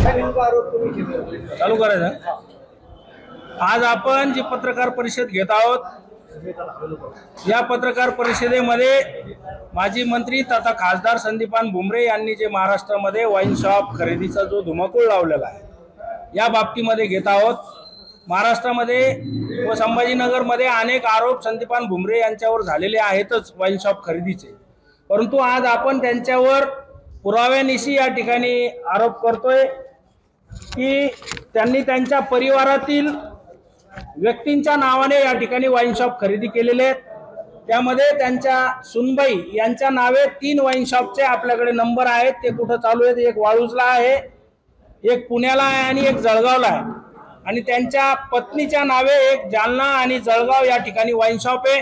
चालू करायचं। आज आपण जी पत्रकार परिषद घेत आहोत, या पत्रकार परिषदेमध्ये माजी मंत्री तथा खासदार संदीपान भुमरे यांनी जे महाराष्ट्रामध्ये वाईन शॉप खरेदीचा जो धुमाकूळ लावलेला आहे, या बाबतीमध्ये घेत आहोत। महाराष्ट्रामध्ये व संभाजीनगरमध्ये अनेक आरोप संदीपान भुमरे यांच्यावर झालेले आहेतच वाईन शॉप खरेदीचे, परंतु आज आपण त्यांच्यावर पुराव्यानिशी या ठिकाणी आरोप करतोय की त्यांनी त्यांच्या परिवारातील व्यक्तींच्या नावाने या ठिकाणी वाईन शॉप खरेदी केलेले आहेत। त्यामध्ये त्यांच्या सुनबाई यांच्या नावे 3 वाईन शॉपचे आपल्याकडे नंबर आहेत। ते कुठं चालू आहेत? एक वाळूजला आहे, एक पुण्याला आहे आणि एक जळगावला आहे। आणि त्यांच्या पत्नीच्या नावे एक जालना आणि जळगाव या ठिकाणी वाईन शॉप आहे।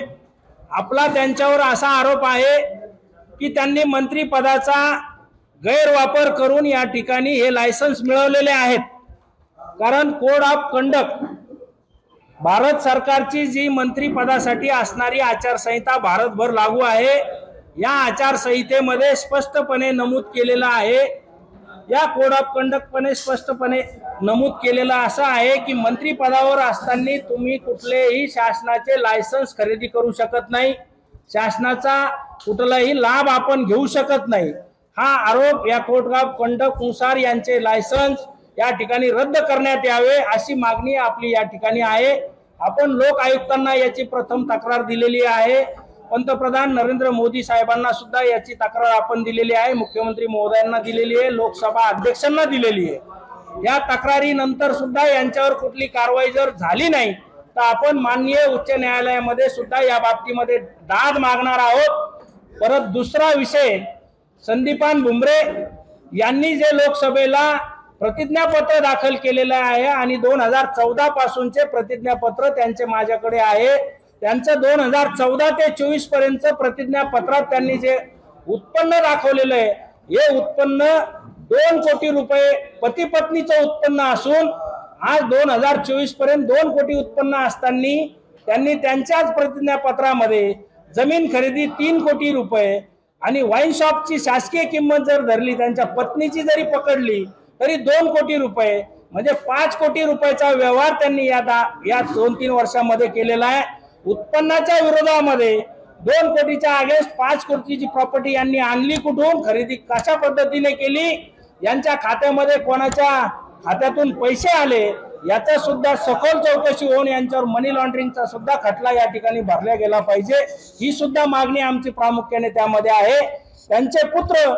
आपला त्यांच्यावर असा आरोप आहे की त्यांनी मंत्री पदाचा गैरवापर करून या ठिकाणी हे लायसन्स मिळवलेले आहेत। कारण कोड ऑफ कंडक्ट, भारत सरकारची जी मंत्री पदासाठी असणारी आचारसंहिता भारतभर लागू आहे, या आचारसंहितेमध्ये स्पष्टपणे नमूद केलेलं आहे, या कोड ऑफ कंडक्टपणे स्पष्टपणे नमूद केलेलं असं आहे की मंत्री पदावर असताना तुम्ही कुठलेही शासनाचे लायसन्स खरेदी करू शकत नाही, शासनाचा कुठलाही लाभ आपण घेऊ शकत नाही। हा आरोप या कोड ऑफ कंडक्ट नुसार यांचे लायसन्स या ठिकाणी रद्द करण्यात यावे अशी मागणी आपली या ठिकाणी आहे। आपण लोक आयुक्तांना याची प्रथम तक्रार दिलेली आहे, पंतप्रधान नरेंद्र मोदी साहेबांना सुद्धा याची तक्रार आपण दिलेली आहे, मुख्यमंत्री महोदयांना दिलेली आहे, लोकसभा अध्यक्षांना दिलेली आहे। या तक्रारीनंतर सुद्धा यांच्यावर कुठली कारवाई जर झाली नाही तर आपण माननीय उच्च न्यायालयामध्ये सुद्धा या बाबतीमध्ये दाद मागणार आहोत। परत दुसरा विषय, संदीपान भुमरे यांनी जे लोकसभेला प्रतिज्ञापत्र दाखल केलेलं आहे आणि 2014 पासूनचे प्रतिज्ञापत्र त्यांचे माझ्याकडे आहे, त्यांचं 2014 ते 24 पर्यंत प्रतिज्ञापत्रात त्यांनी जे उत्पन्न दाखवलेलं आहे, हे उत्पन्न 2 कोटी रुपये पती पत्नीचं उत्पन्न असून आज 2024 पर्यंत 2 कोटी उत्पन्न असताना त्यांनी त्यांच्याच प्रतिज्ञापत्रामध्ये जमीन खरेदी 3 कोटी रुपये आणि वाईन शॉपची शासकीय किंमत जर धरली, त्यांच्या पत्नीची जरी पकडली तरी 2 कोटी रुपये, म्हणजे 5 कोटी रुपयाचा व्यवहार त्यांनी या 2-3 वर्षांमध्ये केलेला आहे। उत्पन्नाच्या विरोधामध्ये 2 कोटीच्या अगेन्स्ट 5 कोटीची प्रॉपर्टी यांनी आणली कुठून, खरेदी कशा पद्धतीने केली, यांच्या खात्यामध्ये कोणाच्या खात्यातून पैसे आले, याचा सुद्धा सखोल चौकशी होऊन यांच्यावर मनी लॉन्ड्रिंगचा सुद्धा खटला या ठिकाणी भरला गेला पाहिजे, ही सुद्धा मागणी आमची प्रामुख्याने त्यामध्ये आहे। त्यांचे पुत्र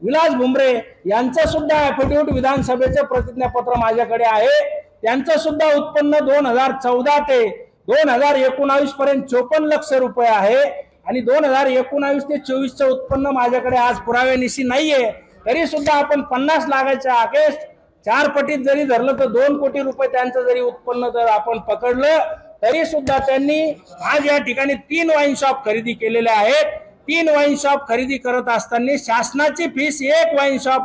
विलास भुमरे यांचं सुद्धा ॲफिडेव्हिट विधानसभेचे प्रतिज्ञापत्र माझ्याकडे आहे। त्यांचं सुद्धा उत्पन्न 2014 ते 2019 पर्यंत 54 लाख रुपये आहे आणि 2019 ते 24चं उत्पन्न माझ्याकडे आज पुराव्यानिशी नाहीये, तरी सुद्धा आपण 50 लाखाच्या अगेन्स्ट 4 पटीत जरी धरलं तर 2 कोटी रुपये त्यांचं जरी उत्पन्न जर आपण पकडलं तरी सुद्धा त्यांनी आज या ठिकाणी 3 वाईन शॉप खरेदी केलेले आहेत। 3 वाईन शॉप खरेदी करत असताना शासनाची फीस, एक वाईन शॉप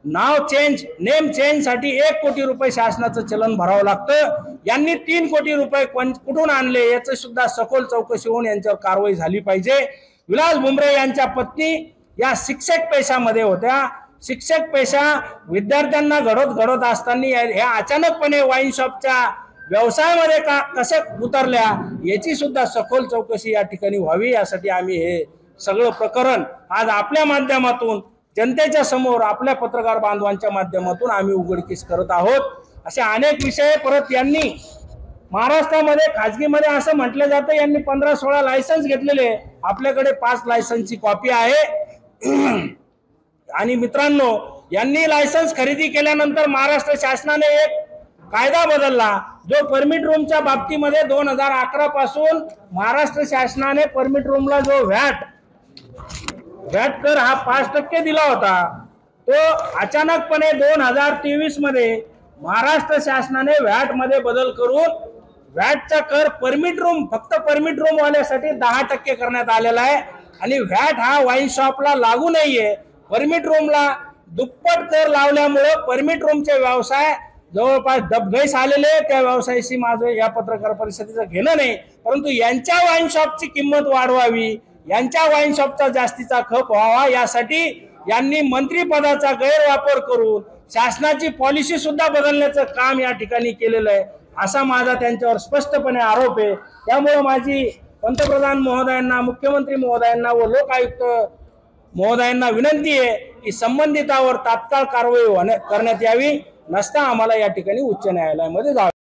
नाव चेंज, नेम चेंज साठी 1 कोटी रुपये शासनाचं चलन भरावं लागतं। यांनी 3 कोटी रुपये कुठून आणले याचं सुद्धा सखोल चौकशी होऊन यांच्यावर कारवाई झाली पाहिजे। विलास भुमरे यांच्या पत्नी या शिक्षक पेशामध्ये होत्या, शिक्षक पेशा विद्यार्थ्यांना घडत असताना हे अचानकपणे वाईन शॉपच्या व्यवसायामध्ये कसे उतरल्या याची सुद्धा सखोल चौकशी या ठिकाणी व्हावी, यासाठी आम्ही हे सगळं प्रकरण आज आपल्या माध्यमातून जनतेच्या समोर, आपल्या पत्रकार बांधवांच्या माध्यमातून आम्ही उघडकीस करत आहोत। असे अनेक विषय परत यांनी महाराष्ट्रामध्ये खाजगीमध्ये असं म्हटलं जातं यांनी 15-16 लायसन्स घेतलेले, आपल्याकडे 5 लायसन्सची कॉपी आहे। आणि मित्रांनो, यांनी लायसन्स खरेदी केल्यानंतर महाराष्ट्र शासनाने एक कायदा बदलला, जो परमिट रूमच्या बाबतीमध्ये 2011 पासून महाराष्ट्र शासनाने परमिट रूमला जो व्हॅट कर हा 5% दिला होता, तो अचानकपणे 2023 मध्ये महाराष्ट्र शासनाने व्हॅट मध्ये बदल करून व्हॅटचा कर परमिट रूम, फक्त परमिट रूम वाल्यासाठी 10% करण्यात आलेला आहे आणि व्हॅट हा वाईन शॉपला लागू नाहीये। परमिट रूमला दुप्पट कर लावल्यामुळे परमिट रूमचे व्यवसाय जवळपास डबघाईस आलेले, त्या व्यवसायाशी माझं या पत्रकार परिषदेचं घेणं नाही, परंतु यांच्या वाईन शॉपची किंमत वाढवावी, यांच्या वाईन शॉपचा जास्तीचा खप व्हावा, यासाठी यांनी मंत्रिपदाचा गैरवापर करून शासनाची पॉलिसी सुद्धा बदलण्याचं काम या ठिकाणी केलेलं आहे, असा माझा त्यांच्यावर स्पष्टपणे आरोप आहे। त्यामुळे माझी पंतप्रधान महोदयांना, मुख्यमंत्री महोदयांना व लोकायुक्त महोदयांना विनंती आहे की संबंधितावर तात्काळ कारवाई करण्यात यावी, नसता आम्हाला या ठिकाणी उच्च न्यायालयामध्ये जावे।